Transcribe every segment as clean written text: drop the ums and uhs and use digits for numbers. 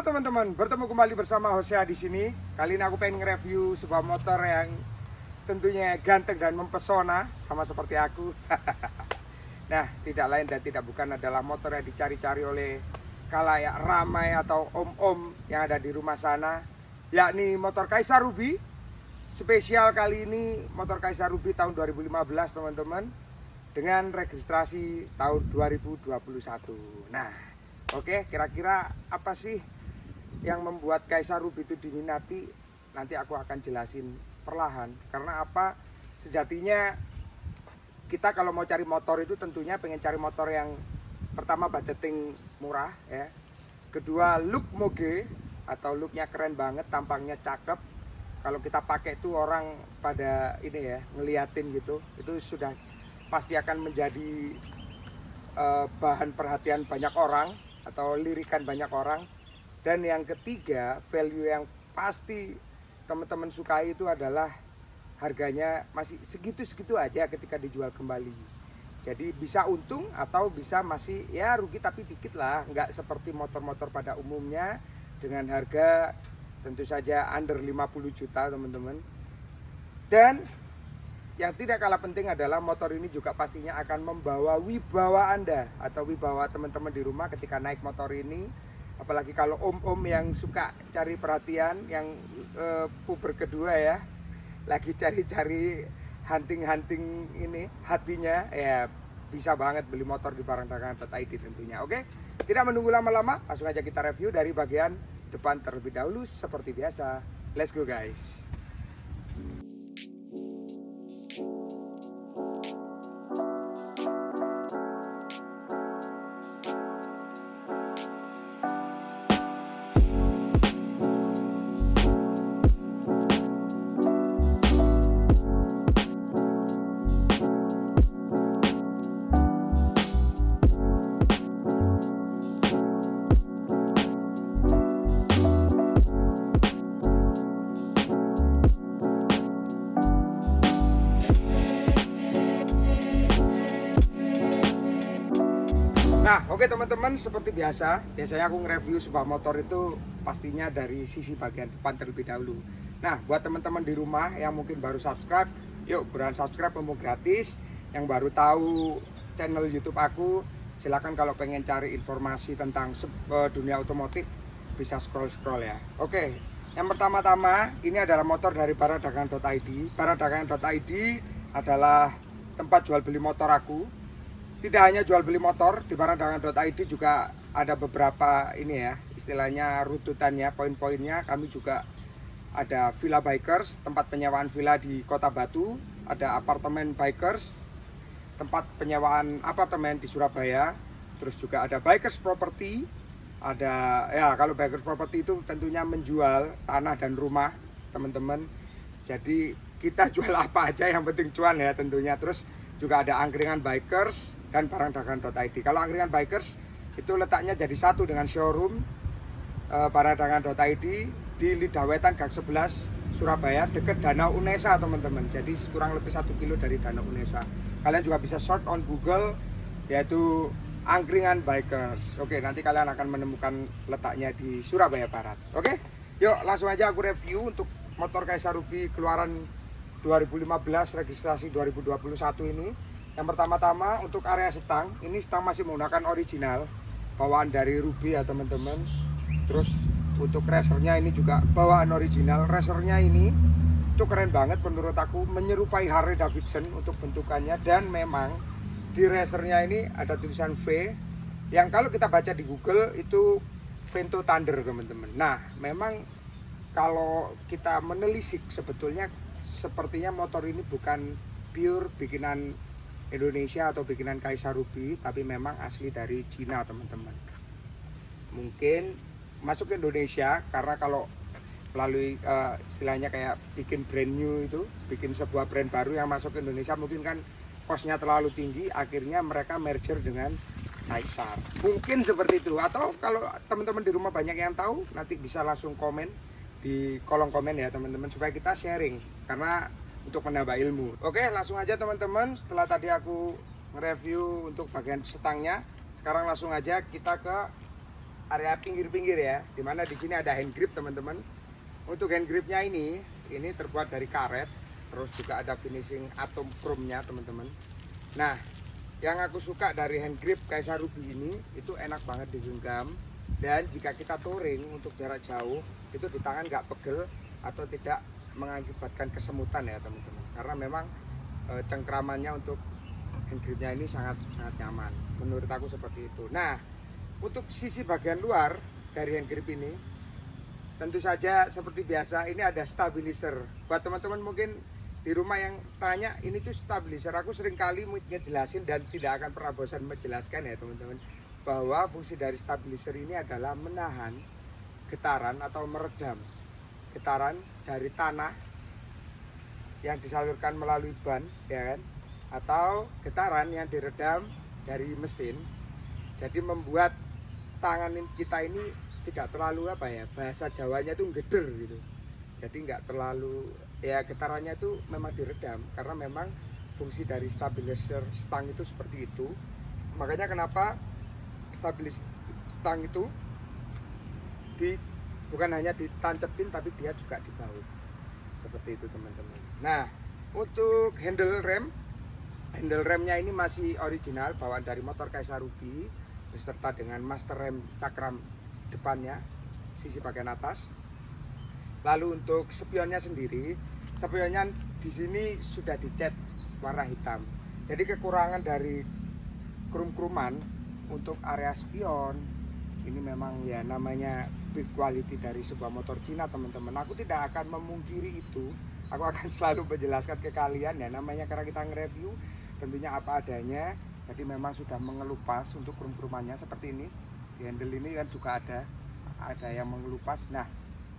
teman-teman, bertemu kembali bersama Hosea di sini. Kali ini aku pengen nge-review sebuah motor yang tentunya ganteng dan mempesona, sama seperti aku. Nah, tidak lain dan tidak bukan adalah motor yang dicari-cari oleh khalayak ramai atau om-om yang ada di rumah sana, yakni motor Kaisa Ruby. Spesial kali ini motor Kaisa Ruby tahun 2015, teman-teman, dengan registrasi tahun 2021. Nah, oke, kira-kira apa sih yang membuat Kaisa Ruby itu diminati? Nanti aku akan jelasin perlahan. Karena apa? Sejatinya kita kalau mau cari motor itu tentunya pengen cari motor yang pertama budgeting murah ya. Kedua look moge atau looknya keren banget, tampangnya cakep. Kalau kita pakai itu orang pada ini ya, ngeliatin gitu. Itu sudah pasti akan menjadi bahan perhatian banyak orang atau lirikan banyak orang. Dan yang ketiga, value yang pasti teman-teman sukai itu adalah harganya masih segitu-segitu aja ketika dijual kembali. Jadi bisa untung atau bisa masih ya rugi tapi dikit lah, nggak seperti motor-motor pada umumnya dengan harga tentu saja under 50 juta teman-teman. Dan yang tidak kalah penting adalah motor ini juga pastinya akan membawa wibawa Anda atau wibawa teman-teman di rumah ketika naik motor ini. Apalagi kalau om-om yang suka cari perhatian, yang puber kedua ya, lagi cari-cari hunting-hunting ini hatinya, ya bisa banget beli motor di barangdagangan.id tentunya. Oke, tidak menunggu lama-lama, langsung aja kita review dari bagian depan terlebih dahulu seperti biasa. Let's go guys. Nah, oke teman-teman, seperti biasanya aku nge-review sebuah motor itu pastinya dari sisi bagian depan terlebih dahulu. Nah, buat teman-teman di rumah yang mungkin baru subscribe, yuk buruan subscribe, mumpung gratis. Yang baru tahu channel YouTube aku, silakan kalau pengen cari informasi tentang dunia otomotif bisa scroll-scroll ya. Oke, yang pertama-tama ini adalah motor dari barangdagangan.id. Barangdagangan.id adalah tempat jual beli motor aku. Tidak hanya jual beli motor, di barangdagangan.id juga ada beberapa ini ya, istilahnya rututannya, poin-poinnya. Kami juga ada villa bikers, tempat penyewaan villa di Kota Batu, ada apartemen bikers, tempat penyewaan apartemen di Surabaya, terus juga ada bikers property, ada ya kalau bikers property itu tentunya menjual tanah dan rumah teman-teman. Jadi kita jual apa aja yang penting cuan ya tentunya. Terus juga ada angkringan bikers dan barangdagangan.id. Kalau angkringan bikers itu letaknya jadi satu dengan showroom barangdagangan.id di Lidawetan Gang 11 Surabaya, dekat Danau Unesa teman-teman. Jadi kurang lebih 1 kilo dari Danau Unesa. Kalian juga bisa search on Google yaitu angkringan bikers. Oke, nanti kalian akan menemukan letaknya di Surabaya Barat. Oke, yuk langsung aja aku review untuk motor Kaisa Ruby keluaran 2015 registrasi 2021 ini. Yang pertama-tama untuk area stang, ini stang masih menggunakan original bawaan dari Ruby ya teman-teman. Terus untuk racernya ini juga bawaan original. Racernya ini itu keren banget menurut aku, menyerupai Harley Davidson untuk bentukannya. Dan memang di racernya ini ada tulisan V yang kalau kita baca di Google itu Vento Thunder teman-teman. Nah memang kalau kita menelisik sebetulnya sepertinya motor ini bukan pure bikinan Indonesia atau bikinan Kaisa Ruby, tapi memang asli dari Cina teman-teman. Mungkin masuk ke Indonesia karena kalau melalui istilahnya kayak bikin brand new itu, bikin sebuah brand baru yang masuk ke Indonesia mungkin kan costnya terlalu tinggi, akhirnya mereka merger dengan Kaisar. Mungkin seperti itu. Atau kalau teman-teman di rumah banyak yang tahu, nanti bisa langsung komen di kolom komen ya teman-teman, supaya kita sharing karena untuk menambah ilmu. Oke, langsung aja teman-teman, setelah tadi aku nge-review untuk bagian setangnya, sekarang langsung aja kita ke area pinggir-pinggir ya, dimana di sini ada hand grip teman-teman. Untuk hand gripnya ini terbuat dari karet, terus juga ada finishing atom chrome-nya teman-teman. Nah, yang aku suka dari hand grip Kaisa Ruby ini itu enak banget digenggam, dan jika kita touring untuk jarak jauh itu di tangan nggak pegel atau tidak mengakibatkan kesemutan ya teman-teman, karena memang cengkramannya untuk hand gripnya ini sangat nyaman, menurut aku seperti itu. Nah, untuk sisi bagian luar dari hand grip ini tentu saja seperti biasa ini ada stabilizer. Buat teman-teman mungkin di rumah yang tanya ini tuh stabilizer, aku sering kali ngejelasin dan tidak akan pernah bosan menjelaskan ya teman-teman, bahwa fungsi dari stabilizer ini adalah menahan getaran atau meredam getaran dari tanah yang disalurkan melalui ban ya kan, atau getaran yang diredam dari mesin. Jadi membuat tangan kita ini tidak terlalu bahasa Jawanya itu ngeder gitu. Jadi nggak terlalu ya, getarannya itu memang diredam karena memang fungsi dari stabilizer stang itu seperti itu. Makanya kenapa stabilizer stang itu bukan hanya ditancepin tapi dia juga dibaut. Seperti itu teman-teman. Nah, untuk handle remnya ini masih original, bawaan dari motor Kaisa Ruby beserta dengan master rem cakram depannya sisi bagian atas. Lalu untuk spionnya sendiri, spionnya di sini sudah dicat warna hitam. Jadi kekurangan dari krum-kruman untuk area spion ini memang ya namanya build quality dari sebuah motor Cina teman-teman. Aku tidak akan memungkiri itu. Aku akan selalu menjelaskan ke kalian ya, namanya karena kita nge-review tentunya apa adanya. Jadi memang sudah mengelupas untuk krum-krumannya seperti ini. Di handle ini kan juga ada yang mengelupas. Nah,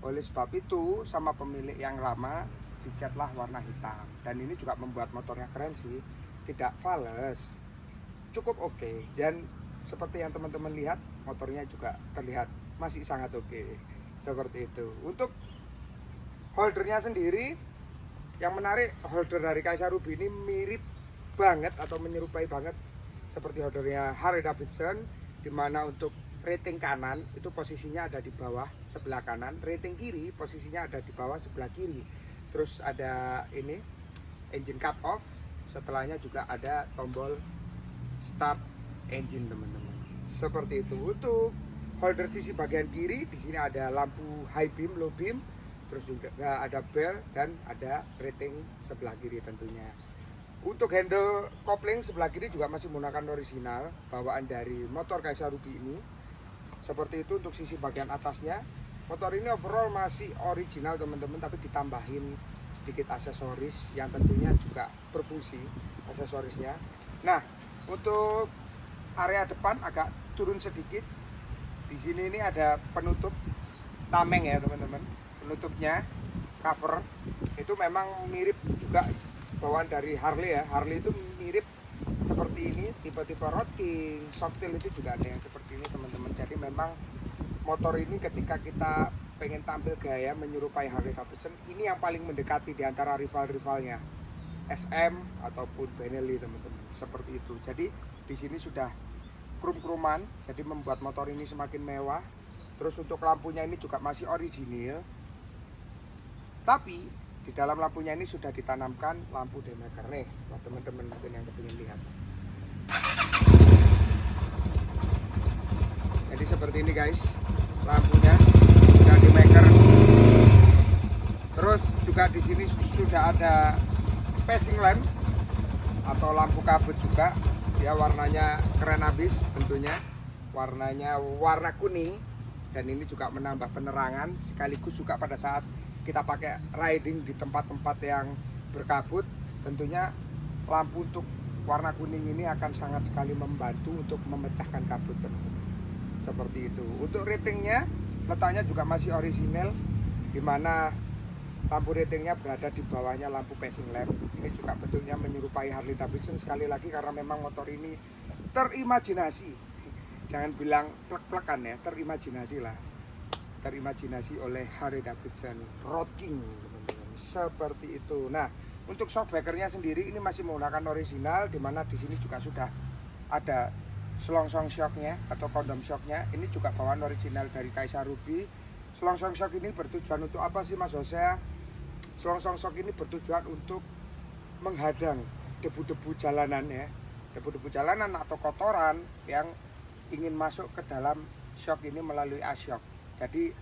oleh sebab itu sama pemilik yang lama dicatlah warna hitam, dan ini juga membuat motornya keren sih, tidak fales, cukup oke. Dan seperti yang teman-teman lihat, motornya juga terlihat masih sangat oke. Seperti itu. Untuk holdernya sendiri, yang menarik, holder dari Kaisa Ruby ini mirip banget atau menyerupai banget seperti holdernya Harley Davidson, dimana untuk rating kanan itu posisinya ada di bawah sebelah kanan, rating kiri posisinya ada di bawah sebelah kiri. Terus ada ini engine cut off, setelahnya juga ada tombol start engine teman-teman. Seperti itu. Untuk holder sisi bagian kiri di sini ada lampu high beam, low beam, terus juga ada bel dan ada rating sebelah kiri tentunya. Untuk handle kopling sebelah kiri juga masih menggunakan original bawaan dari motor Kaisa Ruby ini. Seperti itu untuk sisi bagian atasnya. Motor ini overall masih original teman-teman, tapi ditambahin sedikit aksesoris yang tentunya juga berfungsi aksesorisnya. Nah, untuk area depan agak turun sedikit. Di sini ini ada penutup tameng ya teman-teman. Penutupnya cover itu memang mirip juga bawaan dari Harley ya. Harley itu mirip seperti ini, tipe-tipe Road King, Softail itu juga ada yang seperti ini teman-teman. Jadi memang motor ini ketika kita pengen tampil gaya menyerupai Harley Davidson, ini yang paling mendekati di antara rival-rivalnya SM ataupun Benelli teman-teman. Seperti itu. Jadi di sini sudah krum-kruman, jadi membuat motor ini semakin mewah. Terus untuk lampunya ini juga masih original, tapi di dalam lampunya ini sudah ditanamkan lampu demaker nih, buat teman-teman mungkin yang ingin lihat. Jadi seperti ini guys, lampunya sudah demaker. Terus juga di sini sudah ada passing lamp atau lampu kabut juga. Dia warnanya keren habis tentunya. Warnanya warna kuning, dan ini juga menambah penerangan sekaligus juga pada saat kita pakai riding di tempat-tempat yang berkabut, tentunya lampu untuk warna kuning ini akan sangat sekali membantu untuk memecahkan kabut teman-teman. Seperti itu. Untuk ratingnya, letaknya juga masih original, dimana lampu ratingnya berada di bawahnya lampu passing lamp. Ini juga bentuknya menyerupai Harley Davidson sekali lagi, karena memang motor ini terimajinasi. Jangan bilang plek-plekan ya, terimajinasi lah. Terimajinasi oleh Harley Davidson Road King teman-teman. Seperti itu. Nah, untuk shockbreakernya sendiri ini masih menggunakan original, dimana di sini juga sudah ada selongsong shocknya atau kondom shocknya ini juga bawaan original dari Kaisa Ruby. Selongsong shock ini bertujuan untuk apa sih Mas Jose? Selongsong shock ini bertujuan untuk menghadang debu-debu jalanan ya, debu-debu jalanan atau kotoran yang ingin masuk ke dalam shock ini melalui A-shock. Jadi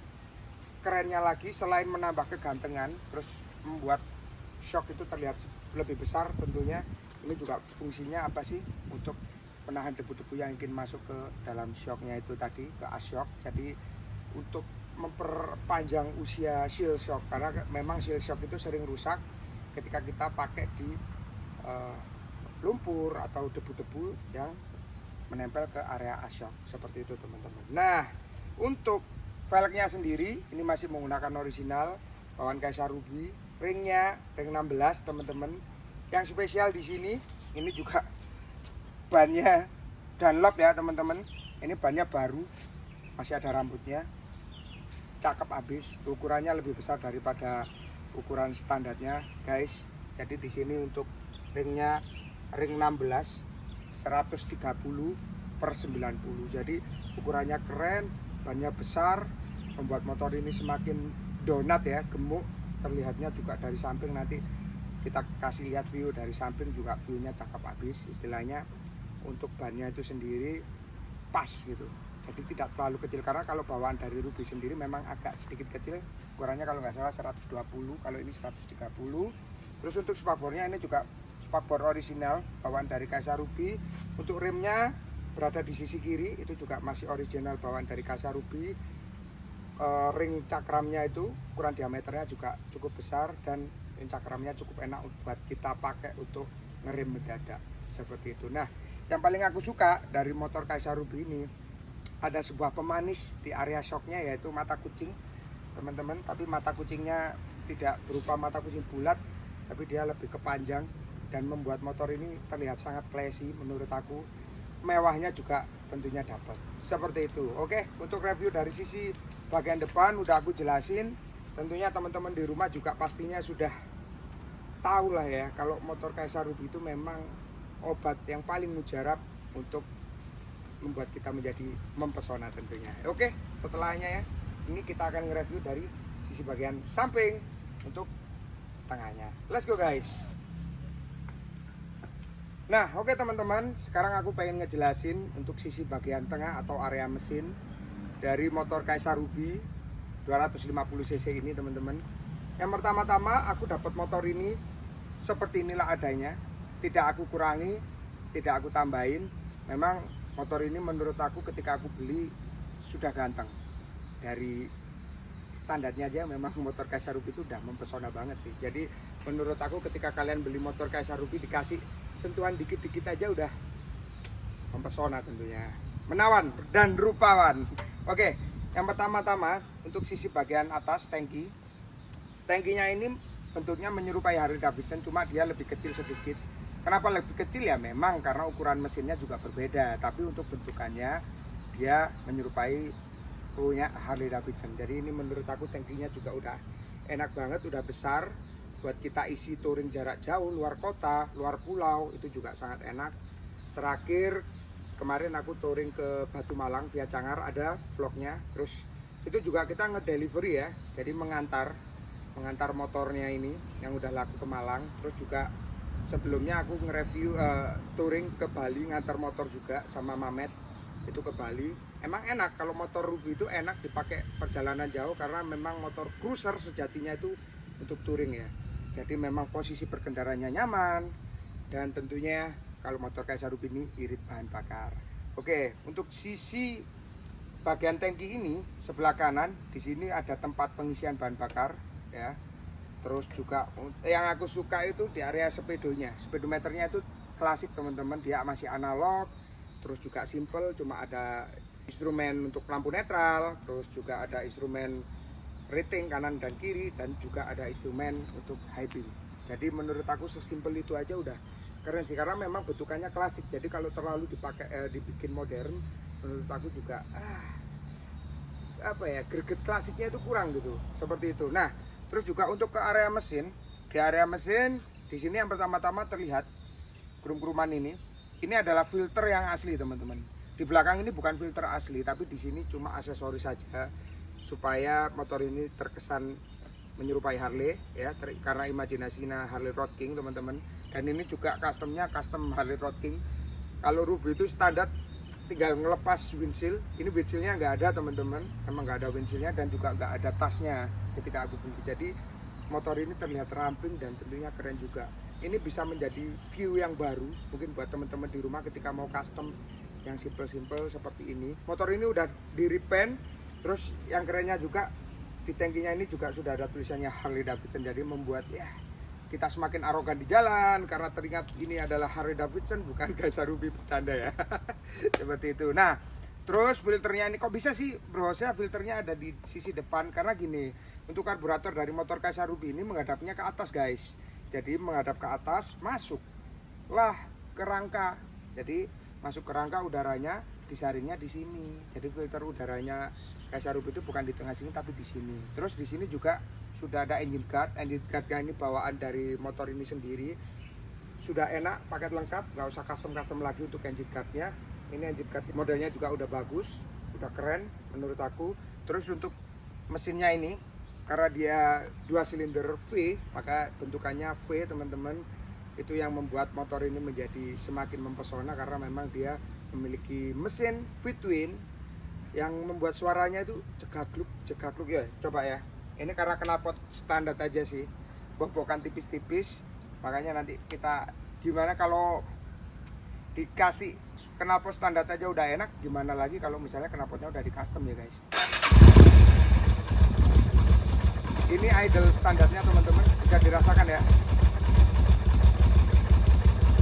kerennya lagi, selain menambah kegantengan terus membuat shock itu terlihat lebih besar, tentunya ini juga fungsinya apa sih, untuk menahan debu-debu yang ingin masuk ke dalam shocknya itu tadi, ke A-shock. Jadi untuk memperpanjang usia shield shock, karena memang shield shock itu sering rusak ketika kita pakai di lumpur atau debu-debu yang menempel ke area A-shock seperti itu teman-teman. Nah, untuk velgnya sendiri ini masih menggunakan original bawaan Kaisa Ruby. Ringnya ring 16 teman-teman. Yang spesial di sini ini juga bannya Dunlop ya teman-teman. Ini bannya baru, masih ada rambutnya, cakep abis. Ukurannya lebih besar daripada ukuran standarnya guys. Jadi di sini untuk ringnya ring 16 130/90. Jadi ukurannya keren, bannya besar, membuat motor ini semakin donat ya, gemuk. Terlihatnya juga dari samping, nanti kita kasih lihat view dari samping juga, viewnya cakep habis. Istilahnya untuk bannya itu sendiri pas gitu, jadi tidak terlalu kecil, karena kalau bawaan dari Ruby sendiri memang agak sedikit kecil. Ukurannya kalau nggak salah 120, kalau ini 130. Terus untuk spakbornya ini juga spakbor original bawaan dari Kaisa Ruby. Untuk remnya berada di sisi kiri, itu juga masih original bawaan dari Kaisa Ruby. Ring cakramnya itu ukuran diameternya juga cukup besar, dan ring cakramnya cukup enak buat kita pakai untuk ngerem mendadak seperti itu. Nah, yang paling aku suka dari motor Kaisa Ruby ini ada sebuah pemanis di area shocknya, yaitu mata kucing teman-teman. Tapi mata kucingnya tidak berupa mata kucing bulat, tapi dia lebih kepanjang dan membuat motor ini terlihat sangat classy menurut aku. Mewahnya juga tentunya dapat seperti itu. Oke, untuk review dari sisi bagian depan udah aku jelasin. Tentunya teman-teman di rumah juga pastinya sudah tahu lah ya, kalau motor Kaisa Ruby itu memang obat yang paling mujarab untuk membuat kita menjadi mempesona tentunya. Oke, setelahnya ya, ini kita akan nge-review dari sisi bagian samping untuk tengahnya. Let's go guys. Nah, oke teman-teman, sekarang aku pengen ngejelasin untuk sisi bagian tengah atau area mesin dari motor Kaisa Ruby 250cc ini teman-teman. Yang pertama-tama aku dapat motor ini seperti inilah adanya, tidak aku kurangi, tidak aku tambahin. Memang motor ini menurut aku ketika aku beli sudah ganteng. Dari standarnya aja memang motor Kaisa Ruby itu udah mempesona banget sih. Jadi menurut aku ketika kalian beli motor Kaisa Ruby dikasih sentuhan dikit-dikit aja udah mempesona tentunya, menawan dan rupawan. Oke, yang pertama-tama untuk sisi bagian atas tangki. Tangkinya ini bentuknya menyerupai Harley Davidson, cuma dia lebih kecil sedikit. Kenapa lebih kecil ya? Memang karena ukuran mesinnya juga berbeda, tapi untuk bentukannya dia menyerupai punya Harley Davidson. Jadi ini menurut aku tangkinya juga udah enak banget, udah besar buat kita isi touring jarak jauh, luar kota, luar pulau, itu juga sangat enak. Terakhir kemarin aku touring ke Batu Malang via Cangar, ada vlognya. Terus itu juga kita ngedelivery ya, jadi mengantar motornya ini yang udah laku ke Malang. Terus juga sebelumnya aku nge-review touring ke Bali, ngantar motor juga sama Mamet itu ke Bali. Emang enak kalau motor Ruby itu enak dipakai perjalanan jauh, karena memang motor cruiser sejatinya itu untuk touring ya. Jadi memang posisi berkendaranya nyaman, dan tentunya kalau motor Kaisa Ruby ini irit bahan bakar. Oke, untuk sisi bagian tangki ini sebelah kanan di sini ada tempat pengisian bahan bakar ya. Terus juga yang aku suka itu di area speedonya. Speedometernya itu klasik teman-teman, dia masih analog. Terus juga simple, cuma ada instrumen untuk lampu netral, terus juga ada instrumen rating kanan dan kiri, dan juga ada instrumen untuk high beam. Jadi menurut aku sesimpel itu aja udah keren sih, karena memang bentukannya klasik. Jadi kalau terlalu dipakai dibikin modern, menurut aku juga apa ya, greget klasiknya itu kurang gitu, seperti itu. Nah, terus juga untuk ke area mesin, di area mesin di sini yang pertama-tama terlihat krum-kruman ini adalah filter yang asli teman-teman. Di belakang ini bukan filter asli, tapi di sini cuma aksesoris saja supaya motor ini terkesan menyerupai Harley ya, karena imajinasinya Harley Road King teman-teman. Dan ini juga custom Harley Road King. Kalau Ruby itu standar tinggal ngelepas windshield. Ini windshieldnya nggak ada teman-teman, emang nggak ada windshieldnya dan juga nggak ada tasnya ketika aku beli. Jadi motor ini terlihat ramping dan tentunya keren juga. Ini bisa menjadi view yang baru mungkin buat teman-teman di rumah ketika mau custom yang simple-simple seperti ini. Motor ini udah di repaint, terus yang kerennya juga di tangkinya ini juga sudah ada tulisannya Harley Davidson, jadi membuat ya kita semakin arogan di jalan karena teringat ini adalah Harley Davidson, bukan Kaisa Ruby, bercanda ya. Seperti itu. Nah, terus filternya ini kok bisa sih bro, saya filternya ada di sisi depan karena gini, untuk karburator dari motor Kaisa Ruby ini menghadapnya ke atas guys. Jadi menghadap ke atas, masuklah ke rangka. Jadi masuk ke rangka udaranya disaringnya di sini. Jadi filter udaranya Kaisa Ruby itu bukan di tengah sini tapi di sini. Terus di sini juga sudah ada engine guard. Engine guardnya ini bawaan dari motor ini sendiri. Sudah enak, paket lengkap, nggak usah custom lagi untuk engine guardnya. Ini engine guard modelnya juga udah bagus, udah keren menurut aku. Terus untuk mesinnya ini, karena dia 2 silinder V, maka bentukannya V teman-teman. Itu yang membuat motor ini menjadi semakin mempesona karena memang dia memiliki mesin V-twin yang membuat suaranya itu cegagluk ya. Coba ya, ini karena knalpot standar aja sih, bobokan tipis-tipis, makanya nanti kita gimana kalau dikasih knalpot standar aja udah enak, gimana lagi kalau misalnya knalpotnya udah di custom ya guys. Ini idle standarnya teman-teman, bisa dirasakan ya,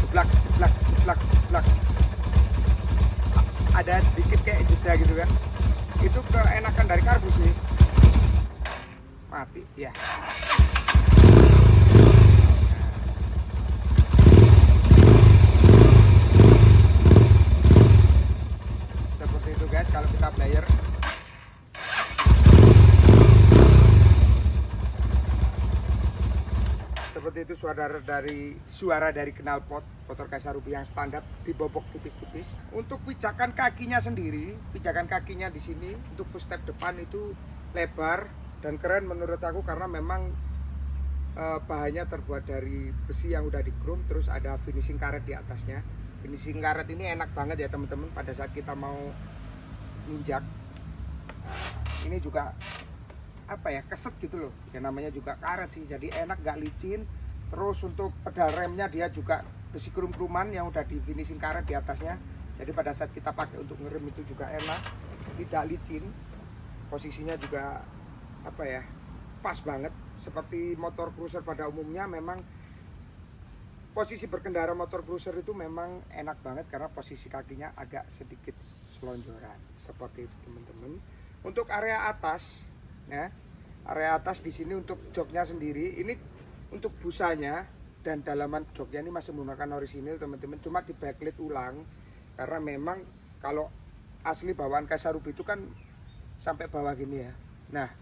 jeblak, ada sedikit kayak jeda gitu kan. Itu keenakan dari karbu sih. Mati ya. Seperti itu guys kalau kita player. Seperti itu suara dari knalpot motor Kaisa Ruby yang standar, dibobok tipis-tipis. Untuk pijakan kakinya sendiri, pijakan kakinya di sini untuk foot step depan itu lebar dan keren menurut aku karena memang bahannya terbuat dari besi yang udah di chrome, terus ada finishing karet di atasnya. Finishing karet ini enak banget ya teman-teman pada saat kita mau ninjak. Ini juga apa ya, keset gitu loh ya, namanya juga karet sih, jadi enak, gak licin. Terus untuk pedal remnya dia juga besi krum-kruman yang udah di finishing karet di atasnya, jadi pada saat kita pakai untuk ngerem itu juga enak, tidak licin. Posisinya juga apa ya, pas banget seperti motor cruiser pada umumnya. Memang posisi berkendara motor cruiser itu memang enak banget karena posisi kakinya agak sedikit selonjoran seperti itu teman-teman. Untuk area atas ya, area atas di sini untuk joknya sendiri, ini untuk busanya dan dalaman joknya ini masih menggunakan orisinil teman-teman, cuma di backlit ulang karena memang kalau asli bawaan Kaisa Ruby itu kan sampai bawah gini ya. Nah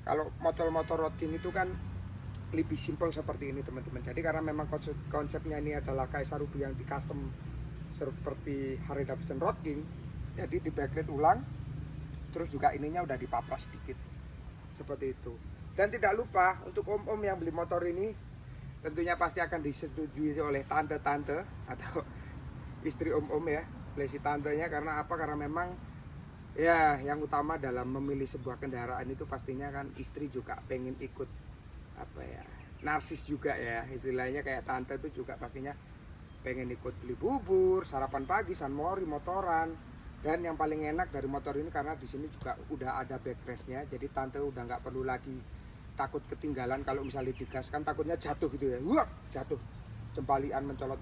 kalau motor-motor road king itu kan lebih simple seperti ini teman-teman. Jadi karena memang konsepnya ini adalah Kaisa Ruby yang di custom seperti Harley Davidson Road King, jadi di backlit ulang, terus juga ininya udah dipapras sedikit seperti itu. Dan tidak lupa untuk om-om yang beli motor ini tentunya pasti akan disetujui oleh tante-tante atau istri om-om ya, si tantenya. Karena apa? Karena memang ya yang utama dalam memilih sebuah kendaraan itu pastinya kan istri juga pengen ikut apa ya, narsis juga ya istilahnya, kayak tante itu juga pastinya pengen ikut beli bubur, sarapan pagi, sunmori, motoran. Dan yang paling enak dari motor ini karena di sini juga udah ada backrestnya, jadi tante udah nggak perlu lagi takut ketinggalan. Kalau misalnya digas kan takutnya jatuh gitu ya, wah jatuh, cempalian mencolot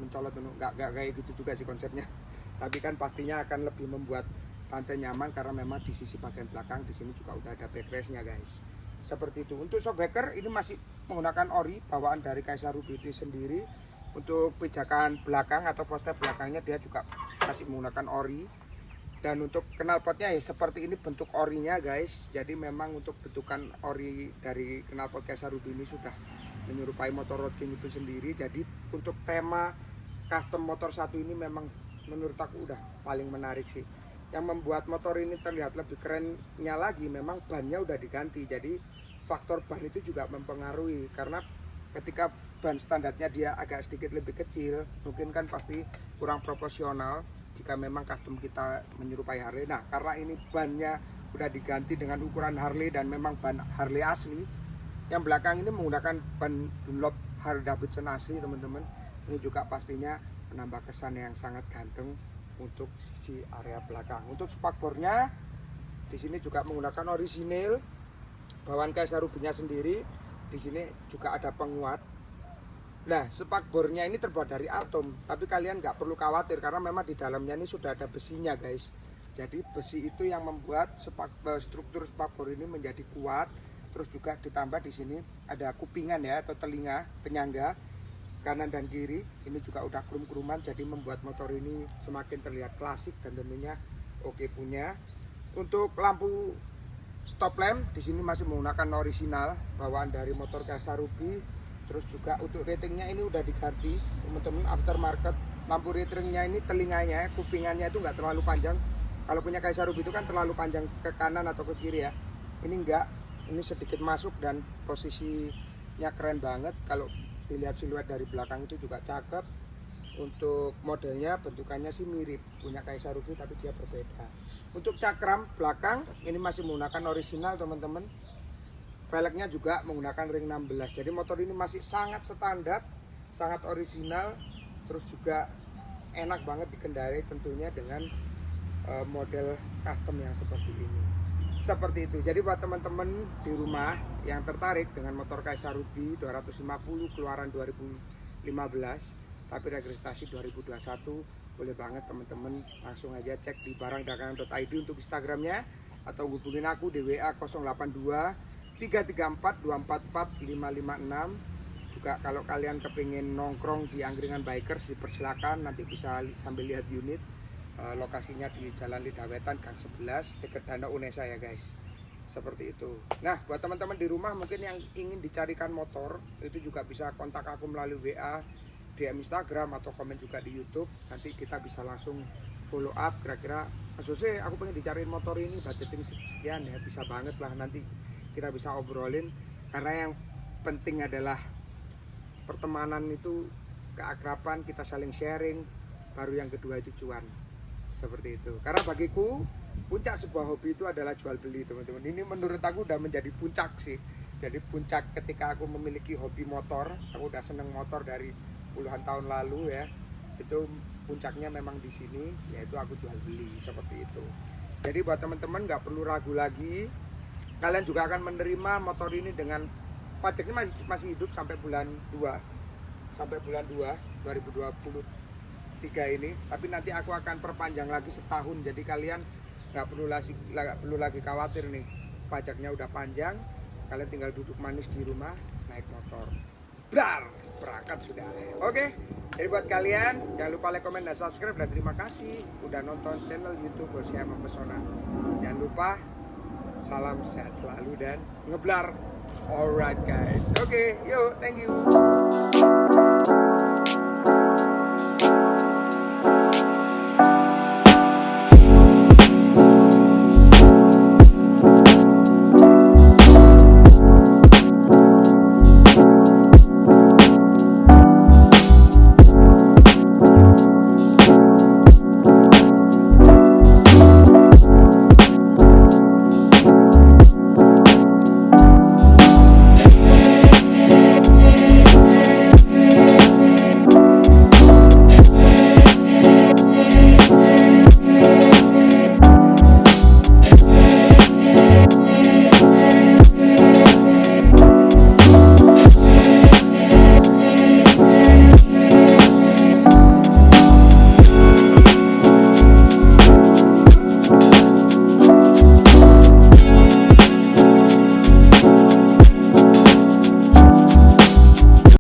nggak kayak gitu juga sih konsepnya. Tapi kan pastinya akan lebih membuat tante nyaman karena memang di sisi bagian belakang di sini juga udah ada backrestnya guys. Seperti itu. Untuk shockbreaker ini masih menggunakan ori bawaan dari Kaisa Ruby itu sendiri. Untuk pijakan belakang atau poster belakangnya dia juga masih menggunakan ori. Dan untuk knalpotnya ya seperti ini bentuk orinya guys. Jadi memang untuk bentukan ori dari knalpot Kaisa Ruby ini sudah menyerupai motor road king itu sendiri. Jadi untuk tema custom motor satu ini memang menurut aku udah paling menarik sih. yang membuat motor ini terlihat lebih kerennya lagi memang bannya udah diganti. Jadi faktor ban itu juga mempengaruhi, karena ketika ban standarnya dia agak sedikit lebih kecil, mungkin kan pasti kurang proporsional jika memang custom kita menyerupai Harley. Nah, karena ini bannya udah diganti dengan ukuran Harley dan memang ban Harley asli, yang belakang ini menggunakan ban Dunlop Harley Davidson asli teman-teman, ini juga pastinya menambah kesan yang sangat ganteng untuk sisi area belakang. Untuk spakbornya di sini juga menggunakan orisinil, bawaan Kaisa Ruby-nya sendiri. Di sini juga ada penguat. Nah, spakbornya ini terbuat dari atom, tapi kalian nggak perlu khawatir karena memang di dalamnya ini sudah ada besinya, guys. Jadi besi itu yang membuat struktur spakbor ini menjadi kuat. Terus juga ditambah di sini ada kupingan ya, atau telinga penyangga kanan dan kiri. Ini juga udah krum-kruman, jadi membuat motor ini semakin terlihat klasik dan tentunya oke punya. Untuk lampu stop lamp di sini masih menggunakan orisinal bawaan dari motor Kaisa Ruby. Terus juga untuk ratingnya ini udah diganti teman-teman, aftermarket. Lampu ratingnya ini telinganya, kupingannya itu nggak terlalu panjang. Kalau punya Kaisa Ruby itu kan terlalu panjang ke kanan atau ke kiri ya. Ini enggak, ini sedikit masuk dan posisinya keren banget. Kalau dilihat siluet dari belakang itu juga cakep. Untuk modelnya bentukannya sih mirip punya Kaisa Ruby tapi dia berbeda. Untuk cakram belakang ini masih menggunakan orisinal teman-teman. Velgnya juga menggunakan ring 16. Jadi motor ini masih sangat standar, sangat orisinal. Terus juga enak banget dikendarai tentunya dengan model custom yang seperti ini. Seperti itu. Jadi buat teman-teman di rumah yang tertarik dengan motor Kaisa Ruby 250 keluaran 2015 tapi registrasi 2021, boleh banget teman-teman langsung aja cek di barangdagangan.id untuk Instagramnya, atau hubungin aku di WA 082 334 244 556. Juga kalau kalian kepingin nongkrong di angkringan bikers dipersilakan, nanti bisa sambil lihat unit. Lokasinya di Jalan Lidawetan Gang 11 dekat Danau Unesa ya guys. Seperti itu. Nah, buat teman-teman di rumah mungkin yang ingin dicarikan motor, itu juga bisa kontak aku melalui WA, DM Instagram, atau komen juga di YouTube. Nanti kita bisa langsung follow up kira-kira maksudnya aku pengen dicariin motor ini budgeting sekian ya, bisa banget lah, nanti kita bisa obrolin. Karena yang penting adalah pertemanan itu, keakraban, kita saling sharing, baru yang kedua itu cuan. Seperti itu. Karena bagiku puncak sebuah hobi itu adalah jual beli teman-teman. Ini menurut aku udah menjadi puncak sih. Jadi puncak ketika aku memiliki hobi motor, aku udah seneng motor dari puluhan tahun lalu ya. Itu puncaknya memang di sini, yaitu aku jual beli seperti itu. Jadi buat teman-teman nggak perlu ragu lagi, kalian juga akan menerima motor ini dengan pajaknya masih hidup sampai bulan 2 2023 ini. Tapi nanti aku akan perpanjang lagi setahun, jadi kalian nggak perlu lagi khawatir nih, pajaknya udah panjang, kalian tinggal duduk manis di rumah naik motor, berangkat sudah. Oke, jadi buat kalian jangan lupa like, komen, dan subscribe, dan terima kasih udah nonton channel YouTube Bosya Mempesona. Jangan lupa, salam sehat selalu dan ngeblar. Alright guys, oke, yuk, thank you.